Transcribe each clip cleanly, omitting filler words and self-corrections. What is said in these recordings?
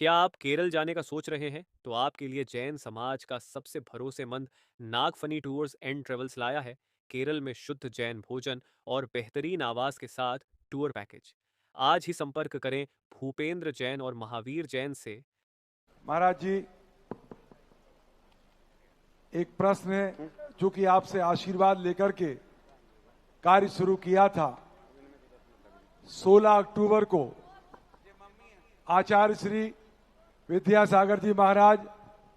क्या आप केरल जाने का सोच रहे हैं? तो आपके लिए जैन समाज का सबसे भरोसेमंद नागफनी टूर्स एंड ट्रेवल्स लाया है केरल में शुद्ध जैन भोजन और बेहतरीन आवास के साथ टूर पैकेज। आज ही संपर्क करें भूपेंद्र जैन और महावीर जैन से। महाराज जी, एक प्रश्न है जो कि आपसे आशीर्वाद लेकर के कार्य शुरू किया था। 16 अक्टूबर को आचार्य श्री विद्यासागर जी महाराज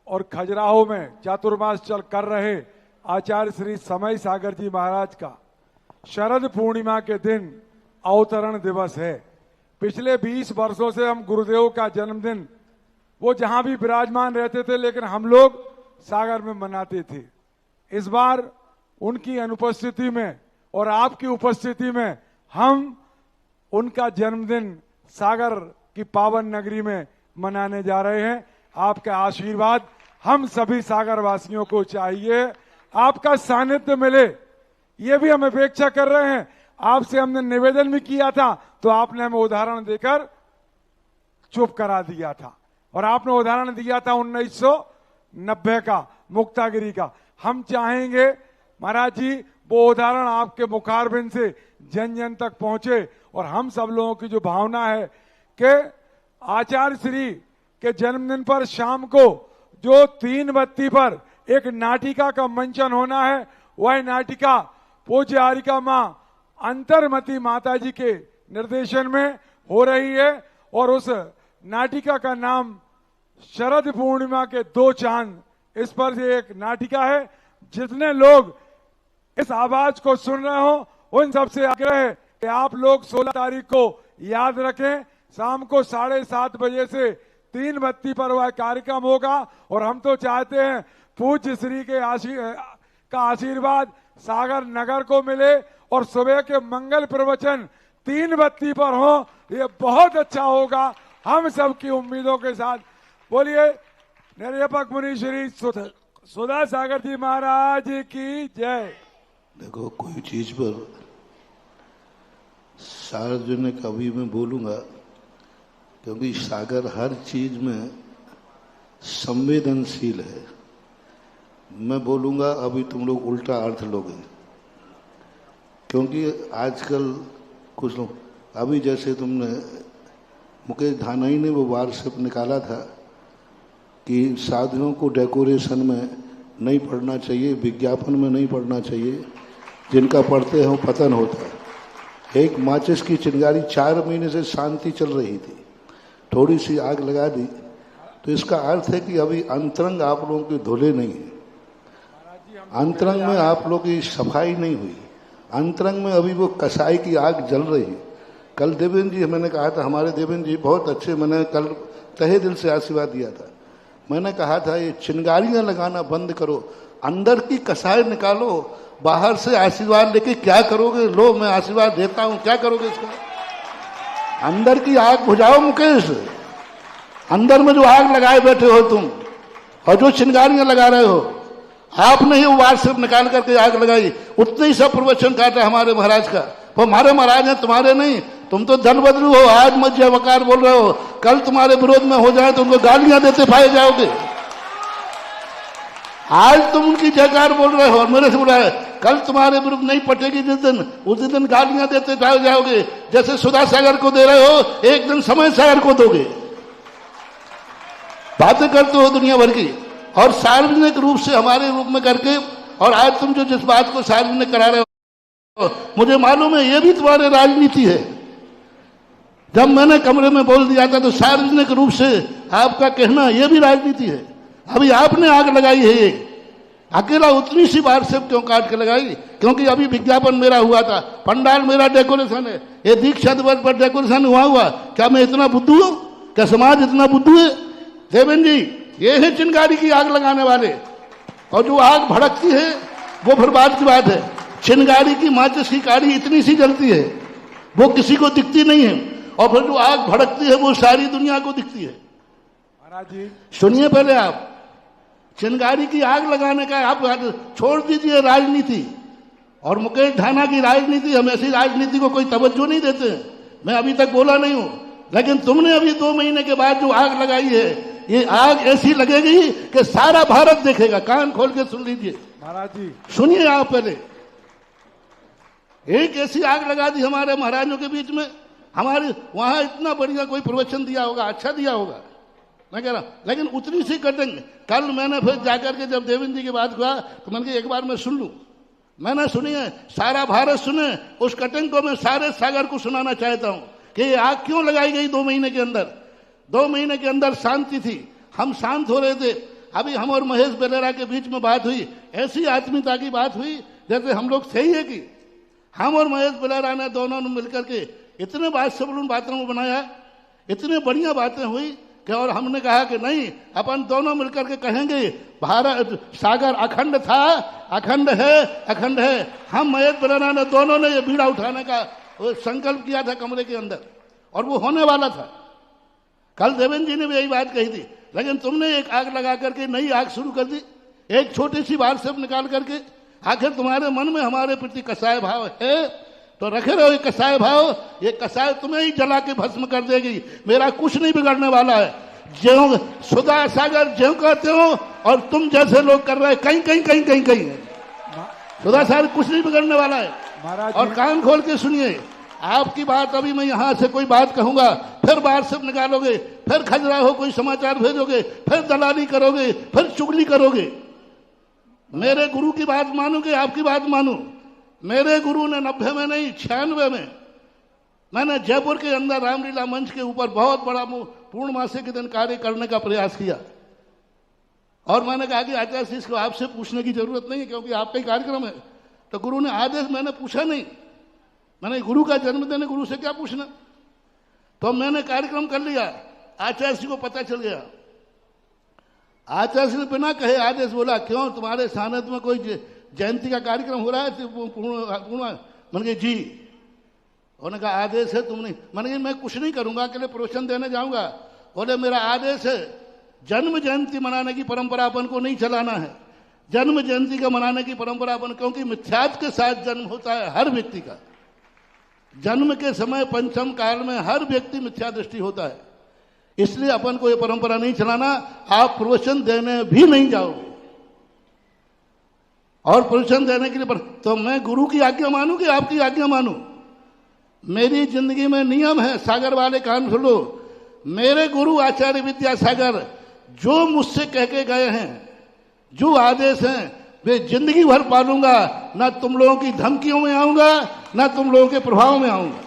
और खजुराहो में चातुर्मास चल कर रहे आचार्य श्री समय सागर जी महाराज का शरद पूर्णिमा के दिन अवतरण दिवस है। पिछले 20 वर्षों से हम गुरुदेव का जन्मदिन वो जहां भी विराजमान रहते थे, लेकिन हम लोग सागर में मनाते थे। इस बार उनकी अनुपस्थिति में और आपकी उपस्थिति में हम उनका जन्मदिन सागर की पावन नगरी में मनाने जा रहे हैं। आपका आशीर्वाद हम सभी सागर वासियों को चाहिए, आपका सानिध्य मिले, ये भी हम अपेक्षा कर रहे हैं। आपसे हमने निवेदन भी किया था तो आपने हमें उदाहरण देकर चुप करा दिया था, और आपने उदाहरण दिया था 1990 का मुक्तागिरी का। हम चाहेंगे महाराज जी वो उदाहरण आपके मुखारबिंद से जन जन तक पहुंचे, और हम सब लोगों की जो भावना है कि आचार्य श्री के जन्मदिन पर शाम को जो 3 बत्ती पर एक नाटिका का मंचन होना है, वह नाटिका पूज्य आरिका मां अंतर्मती माता जी के निर्देशन में हो रही है, और उस नाटिका का नाम शरद पूर्णिमा के 2 चांद, इस पर से एक नाटिका है। जितने लोग इस आवाज को सुन रहे हो उन सबसे आग्रह है कि आप लोग 16 तारीख को याद रखें, शाम को 7:30 बजे से 3 बत्ती पर वह कार्यक्रम होगा। और हम तो चाहते हैं पूज्य श्री के आशीर्वाद सागर नगर को मिले, और सुबह के मंगल प्रवचन 3 बत्ती पर हो, ये बहुत अच्छा होगा हम सबकी उम्मीदों के साथ। बोलिए निर्यापक मुनि श्री सुधा सागर जी महाराज की जय। देखो, कोई चीज पर सार्वजनिक अभी मैं बोलूंगा, क्योंकि सागर हर चीज में संवेदनशील है। मैं बोलूंगा अभी तुम लोग उल्टा अर्थ लोगे, क्योंकि आजकल कुछ लोग अभी जैसे तुमने मुकेश धानाई ने वो व्हाट्सएप निकाला था कि साधुओं को डेकोरेशन में नहीं पढ़ना चाहिए, विज्ञापन में नहीं पढ़ना चाहिए, जिनका पढ़ते हैं वो पतन होता है। एक माचिस की चिंगारी 4 महीने से शांति चल रही थी, थोड़ी सी आग लगा दी, तो इसका अर्थ है कि अभी अंतरंग आप लोगों के धुले नहीं है, अंतरंग में आप लोगों की सफाई नहीं हुई, अंतरंग में अभी वो कसाई की आग जल रही है। कल देवेंद्र जी, मैंने कहा था, हमारे देवेंद्र जी बहुत अच्छे, मैंने कल तहे दिल से आशीर्वाद दिया था। मैंने कहा था ये चिंगारियां लगाना बंद करो, अंदर की कसाई निकालो, बाहर से आशीर्वाद लेके क्या करोगे? लो मैं आशीर्वाद देता हूं, क्या करोगे इसका? अंदर की आग बुझाओ मुकेश, अंदर में जो आग लगाए बैठे हो तुम, और जो चिंगारियां लगा रहे हो, आपने ही व्हाट्सएप निकाल करके आग लगाई। उतने ही सब प्रवचन काटा हमारे महाराज का, वो हमारे महाराज हैं, तुम्हारे नहीं। तुम तो दल बदलू हो, आज मत जयकार बोल रहे हो, कल तुम्हारे विरोध में हो जाए तो उनको गालियां देते पाए जाओगे। आज तुम उनकी जयकार बोल रहे हो और मेरे से बोल रहे है, कल तुम्हारे विरुद्ध नहीं पटेगी जिस दिन, उसी दिन गालियां देते पाए जाओगे। जैसे सुधा सागर को दे रहे हो, एक दिन समय सागर को दोगे। बातें करते हो दुनिया भर की, और सार्वजनिक रूप से हमारे रूप में करके, और आज तुम जो जिस बात को सार्वजनिक करा रहे हो, मुझे मालूम है ये भी तुम्हारी राजनीति है। जब मैंने कमरे में बोल दिया था तो सार्वजनिक रूप से आपका कहना ये भी राजनीति है। अभी आपने आग लगाई है, ये अकेला उतनी सी बार से क्यों काट के लगाई? क्योंकि अभी विज्ञापन मेरा हुआ था, पंडाल मेरा डेकोरेशन है, ये दीक्षा दिवस पर डेकोरेशन हुआ। क्या मैं इतना बुद्धू हूं? क्या समाज इतना बुद्धू है? देवेंद्र जी, ये है चिंगारी की आग लगाने वाले, और जो आग भड़कती है वो फिर बात की बात है। चिंगारी की माचिस की काड़ी इतनी सी जलती है, वो किसी को दिखती नहीं है, और फिर जो आग भड़कती है वो सारी दुनिया को दिखती है। महाराज जी सुनिए, पहले आप चिंगारी की आग लगाने का आप छोड़ दीजिए राजनीति, और मुकेश धाना की राजनीति, हम ऐसी राजनीति को कोई तवज्जो नहीं देते। मैं अभी तक बोला नहीं हूं, लेकिन तुमने अभी 2 महीने के बाद जो आग लगाई है, ये आग ऐसी लगेगी कि सारा भारत देखेगा। कान खोल के सुन लीजिए महाराज जी, सुनिए आप पहले। एक ऐसी आग लगा दी हमारे महाराजों के बीच में। हमारे वहां इतना बढ़िया कोई प्रवचन दिया होगा, अच्छा दिया होगा, मैं कह रहा हूं, लेकिन उतनी सी कटिंग। कल मैंने फिर जाकर के जब देवेंद्र जी की बात हुआ तो मैंने कहा एक बार मैं सुन लूं। मैंने सुनी है, सारा भारत सुने, उस कटिंग को मैं सारे सागर को सुनाना चाहता हूं कि ये आग क्यों लगाई गई 2 महीने के अंदर। 2 महीने के अंदर शांति थी, हम शांत हो रहे थे। अभी हम और महेश बेलेरा के बीच में बात हुई, ऐसी आत्मीयता की बात हुई जैसे हम लोग थे ही कि हम और महेश बेलेरा ने दोनों ने मिलकर के इतने बात सब उन बातों को बनाया, इतनी बढ़िया बातें हुई कि और हमने कहा कि नहीं, अपन दोनों मिलकर के कहेंगे भारत सागर अखंड था, अखंड है, अखंड है। हम महेश बेलेरा ने दोनों ने ये बीड़ा उठाने का संकल्प किया था कमरे के अंदर, और वो होने वाला था। कल देवेंद्र जी ने भी यही बात कही थी, लेकिन तुमने एक आग लगा करके नई आग शुरू कर दी, एक छोटी सी बात से निकाल करके। आखिर तुम्हारे मन में हमारे प्रति कसाय भाव है तो रखे रहो ये कसाय भाव। ये कसाय तुम्हें ही जला के भस्म कर देगी, मेरा कुछ नहीं बिगड़ने वाला है। ज्यों सुधा सागर ज्यों कहते हो और तुम जैसे लोग कर रहे हैं, कहीं कहीं कहीं कहीं कहीं सुधा सागर कुछ नहीं बिगड़ने वाला है। और कान खोल के सुनिए, आपकी बात अभी मैं यहां से कोई बात कहूंगा, फिर बाहर से निकालोगे, फिर खजुराहो कोई समाचार भेजोगे, फिर दलाली करोगे, फिर चुगली करोगे। मेरे गुरु की बात मानोगे, आपकी बात मानो। मेरे गुरु ने 90 में नहीं 96 में मैंने जयपुर के अंदर रामलीला मंच के ऊपर बहुत बड़ा पूर्णमासी के दिन कार्य करने का प्रयास किया, और मैंने कहा कि आचार्य श्री को आपसे पूछने की जरूरत नहीं है क्योंकि आपका ही कार्यक्रम है। तो गुरु ने आदेश, मैंने पूछा नहीं, मैंने गुरु का जन्मदिन है, गुरु से क्या पूछना। तो मैंने कार्यक्रम कर लिया, आचार्य श्री को पता चल गया। आचार्य श्री बिना कहे आदेश बोला, क्यों तुम्हारे सानिध्य में कोई जयंती का कार्यक्रम हो रहा है? मैंने कहा जी। उन्होंने कहा आदेश है तुम नहीं। मैंने कहा मैं कुछ नहीं करूंगा, अकेले प्रवचन देने जाऊंगा। बोले मेरा आदेश है, जन्म जयंती मनाने की परंपरा अपन को नहीं चलाना है। जन्म जयंती का मनाने की परंपरा अपन, क्योंकि मिथ्यात्व के साथ जन्म होता है हर व्यक्ति का। जन्म के समय पंचम काल में हर व्यक्ति मिथ्या दृष्टि होता है, इसलिए अपन को ये परंपरा नहीं चलाना। आप प्रवचन देने भी नहीं जाओगे, और प्रवचन देने के लिए तो मैं गुरु की आज्ञा मानूं कि आपकी आज्ञा मानूं? मेरी जिंदगी में नियम है, सागर वाले कान सुनो। मेरे गुरु आचार्य विद्यासागर जो मुझसे कह के गए हैं, जो आदेश हैं, वे जिंदगी भर पालूंगा। ना तुम लोगों की धमकियों में आऊंगा, ना तुम लोगों के प्रभाव में आऊंगा।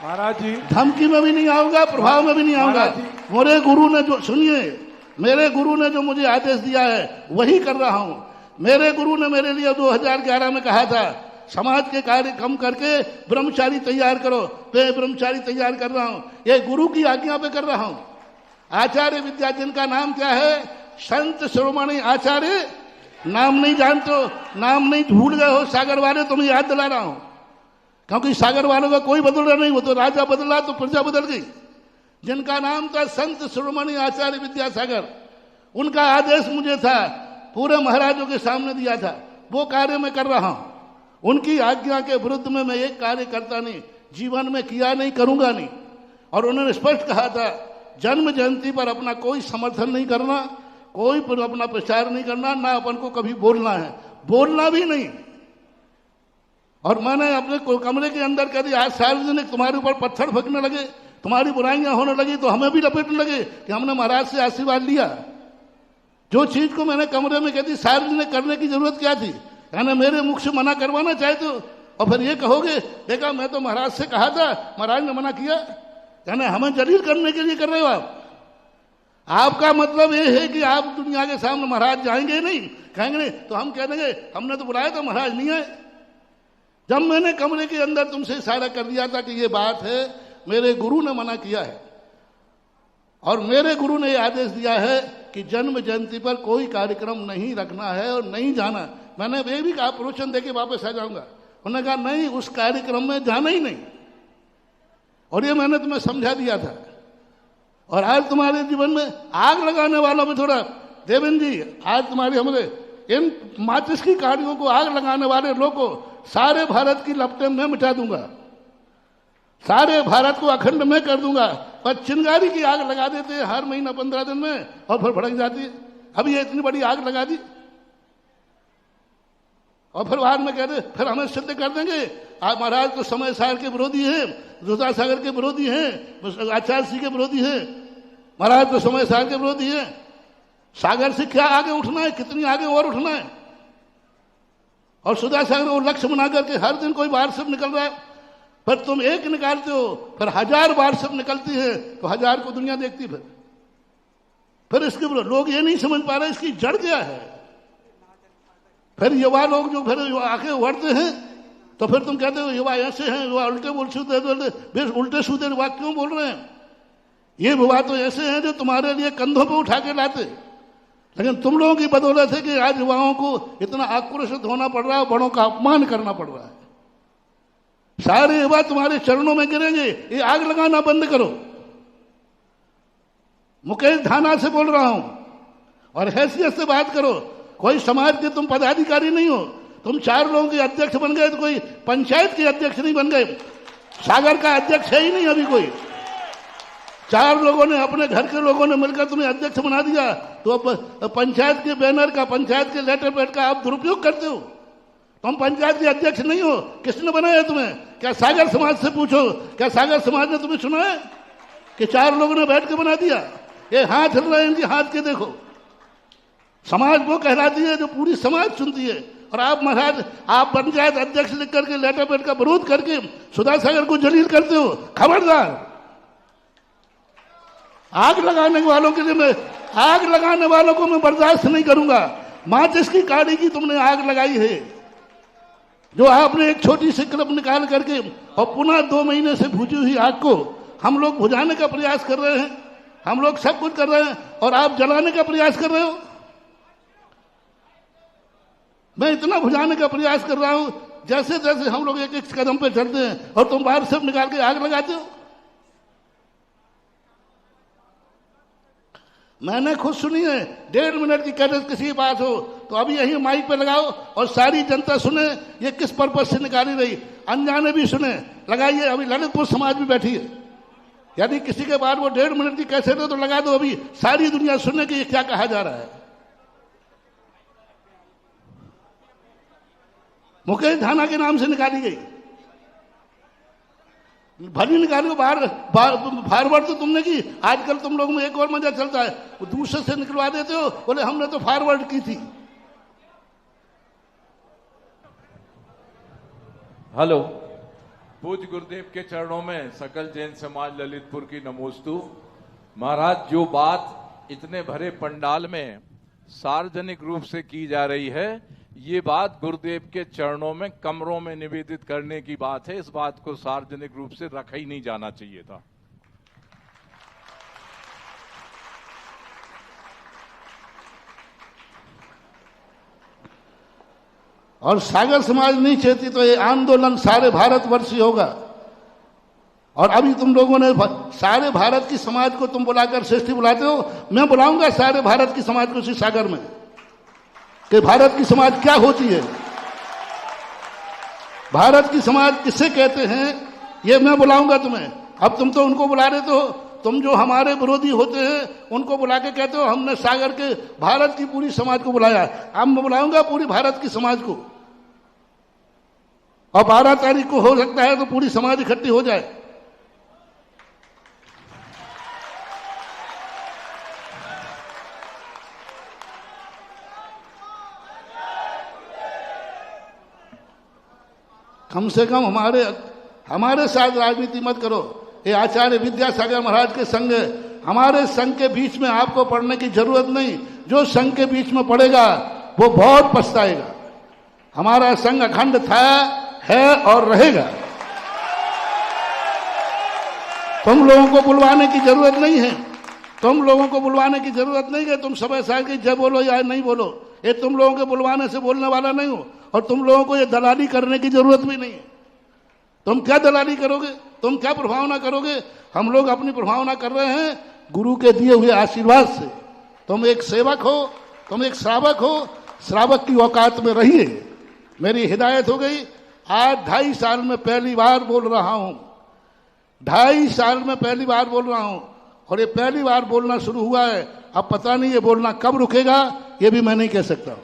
महाराज जी, धमकी में भी नहीं आऊंगा, प्रभाव में भी नहीं आऊंगा। मेरे गुरु ने जो, सुनिए, मेरे गुरु ने जो मुझे आदेश दिया है वही कर रहा हूं। मेरे गुरु ने मेरे लिए 2011 में कहा था, समाज के कार्य कम करके ब्रह्मचारी तैयार करो, तो ब्रह्मचारी तैयार कर रहा हूं। ये गुरु की आज्ञा पे कर रहा हूं। आचार्य विद्या, जिनका नाम क्या है, संत शिरोमणि आचार्य। नाम नहीं जानते हो, नाम नहीं भूल गए हो सागर वाले, तो मैं याद दिला रहा हूं, क्योंकि सागर वालों का कोई बदला नहीं। वो तो राजा बदला तो प्रजा बदल गई। जिनका नाम था संत शिरोमणि आचार्य विद्यासागर, उनका आदेश मुझे था, पूरे महाराजों के सामने दिया था, वो कार्य मैं कर रहा हूं। उनकी आज्ञा के विरुद्ध में मैं एक कार्य करता नहीं, जीवन में किया नहीं, करूंगा नहीं। और उन्होंने स्पष्ट कहा था, जन्म जयंती पर अपना कोई समर्थन नहीं करना, कोई अपना प्रचार नहीं करना, ना अपन को कभी बोलना है, बोलना भी नहीं। और मैंने अपने कमरे के अंदर कह दिया, आज सार्वजनिक तुम्हारे ऊपर पत्थर फेंकने लगे, तुम्हारी बुराइयां होने लगी, तो हमें भी लपेटने लगे कि हमने महाराज से आशीर्वाद लिया। जो चीज को मैंने कमरे में कहती सार्वजनिक करने की जरूरत क्या थी? यानी मेरे मुख से मना करवाना चाहते हो, और फिर ये कहोगे देखा मैं तो महाराज से कहा था, महाराज ने मना किया। यानी हमें जलील करने के लिए कर रहे हो आप। आपका मतलब ये है कि आप दुनिया के सामने महाराज जाएंगे नहीं, कहेंगे नहीं, तो हम कह देंगे हमने तो बुलाया था, महाराज नहीं आए। जब मैंने कमरे के अंदर तुमसे इशारा कर दिया था कि ये बात है, मेरे गुरु ने मना किया है, और मेरे गुरु ने यह आदेश दिया है कि जन्म जयंती पर कोई कार्यक्रम नहीं रखना है और नहीं जाना। मैंने ये भी कहा प्रवचन देके वापस आ जाऊंगा। उन्होंने कहा नहीं, उस कार्यक्रम में जाना ही नहीं, और ये मैंने तुम्हें समझा दिया था। और आज तुम्हारे जीवन में आग लगाने वालों में थोड़ा, देवेंद्र जी, आज तुम्हारे हमारे इन माचिस की कारियों को आग लगाने वाले लोगों को सारे भारत की लपटें मैं मिटा दूंगा। सारे भारत को अखंड मैं कर दूंगा। पर चिंगारी की आग लगा देते हैं हर महीना 15 दिन में और फिर भड़क जाती है। अभी ये इतनी बड़ी आग लगा दी और फिर बाद में कहते फिर हमें सिद्ध कर देंगे आप महाराज तो समय सागर के विरोधी हैं, दुधा सागर के विरोधी हैं, आचार्य सिंह के विरोधी हैं, महाराज तो समय सागर के विरोधी हैं। सागर से क्या आगे उठना है, कितनी आगे और उठना है। और सुधा सागर को लक्ष्य बना करके हर दिन कोई वारसिप निकल रहा है, पर तुम एक निकालते हो फिर 1000 वारसिप निकलती है तो 1000 को दुनिया देखती। फिर इसके लोग ये नहीं समझ पा रहे इसकी जड़ क्या है। फिर युवा लोग जो फिर आके उड़ते हैं तो फिर तुम कहते हो युवा ऐसे हैं, युवा उल्टे सीधे युवा क्यों बोल रहे हैं। ये युवा तो ऐसे हैं जो तुम्हारे लिए कंधों पे उठा के लाते, लेकिन तुम लोगों की बदौलत है कि आज युवाओं को इतना आक्रोशित होना पड़ रहा है, बड़ों का अपमान करना पड़ रहा है। सारे युवा तुम्हारे चरणों में गिरेंगे। ये आग लगाना बंद करो। मुकेश धाना से बोल रहा हूं और हैसियत से बात करो। कोई समाज के तुम पदाधिकारी नहीं हो, तुम 4 लोगों के अध्यक्ष बन गए तो कोई पंचायत के अध्यक्ष नहीं बन गए। सागर का अध्यक्ष है ही नहीं अभी कोई। 4 लोगों ने अपने घर के लोगों ने मिलकर तुम्हें अध्यक्ष बना दिया तो अब पंचायत के बैनर का, पंचायत के लेटर पैड का आप दुरुपयोग करते हो। तुम पंचायत के अध्यक्ष नहीं हो। किसने बनाया तुम्हें? क्या सागर समाज से पूछो, क्या सागर समाज ने तुम्हें सुना है कि 4 लोगों ने बैठ के बना दिया? ये हाथ हिल रहे हैं, इनके हाथ के देखो। समाज वो कहलाती है जो पूरी समाज सुनती है। और आप महाराज आप पंचायत अध्यक्ष लिख करके लेटर पैड का विरोध करके सुधा सागर को जलील करते हो। खबरदार। आग लगाने वालों के लिए आग लगाने वालों को मैं बर्दाश्त नहीं करूंगा। माचिस की काड़ी की तुमने आग लगाई है, जो आपने एक छोटी सी क्लिप निकाल करके और पुनः 2 महीने से बुझी हुई आग को हम लोग बुझाने का प्रयास कर रहे हैं। हम लोग सब कुछ कर रहे हैं और आप जलाने का प्रयास कर रहे हो। मैं इतना बुझाने का प्रयास कर रहा हूं, जैसे जैसे हम लोग एक एक कदम पे चलते हैं और तुम बाहर सब निकाल के आग लगाते हो। मैंने खुद सुनी है 1.5 मिनट की कैसेट किसी के पास हो तो अभी यही माइक पे लगाओ और सारी जनता सुने ये किस पर्पज से निकाली रही। अनजाने भी सुने, लगाइए। अभी ललितपुर समाज भी बैठी है, यदि किसी के बाद वो 1.5 मिनट की कैसेट है तो लगा दो, अभी सारी दुनिया सुने कि ये क्या कहा जा रहा है। मुकेश धाना के नाम से निकाली गई, भली निकाली को बाहर फॉरवर्ड तो तुमने की। आजकल तुम लोगों में एक और मजा चलता है, वो दूसरे से निकलवा देते हो, बोले हमने तो फॉरवर्ड की थी। हेलो। पूज्य गुरुदेव के चरणों में सकल जैन समाज ललितपुर की नमोस्तु। महाराज जो बात इतने भरे पंडाल में सार्वजनिक रूप से की जा रही है, ये बात गुरुदेव के चरणों में कमरों में निवेदित करने की बात है। इस बात को सार्वजनिक रूप से रखा ही नहीं जाना चाहिए था। और सागर समाज नहीं चाहती तो ये आंदोलन सारे भारतवर्षीय होगा। और अभी तुम लोगों ने सारे भारत की समाज को तुम बुलाकर श्रेष्ठी बुलाते हो। मैं बुलाऊंगा सारे भारत की समाज को इसी सागर में कि भारत की समाज क्या होती है, भारत की समाज किसे कहते हैं, ये मैं बुलाऊंगा तुम्हें। अब तुम तो उनको बुला रहे हो, तुम जो हमारे विरोधी होते हैं उनको बुला के कहते हो हमने सागर के भारत की पूरी समाज को बुलाया। अब मैं बुलाऊंगा पूरी भारत की समाज को और 12 तारीख को हो सकता है तो पूरी समाज इकट्ठी हो जाए। कम से कम हमारे साथ राजनीति मत करो। ये आचार्य विद्यासागर महाराज के संग है, हमारे संघ के बीच में आपको पढ़ने की जरूरत नहीं। जो संघ के बीच में पड़ेगा वो बहुत पछताएगा। हमारा संघ अखंड था, है और रहेगा। तुम लोगों को बुलवाने की जरूरत नहीं है, तुम लोगों को बुलवाने की जरूरत नहीं है। तुम समय साल की जय बोलो या नहीं बोलो, ये तुम लोगों के बुलवाने से बोलने वाला नहीं हो। और तुम लोगों को ये दलाली करने की जरूरत भी नहीं है। तुम क्या दलाली करोगे, तुम क्या प्रभावना करोगे? हम लोग अपनी प्रभावना कर रहे हैं गुरु के दिए हुए आशीर्वाद से। तुम एक सेवक हो, तुम एक श्रावक हो, श्रावक की औकात में रहिए। मेरी हिदायत हो गई। आज 2.5 साल में पहली बार बोल रहा हूं 2.5 साल में पहली बार बोल रहा हूं और ये पहली बार बोलना शुरू हुआ है। अब पता नहीं ये बोलना कब रुकेगा, ये भी मैं नहीं कह सकता।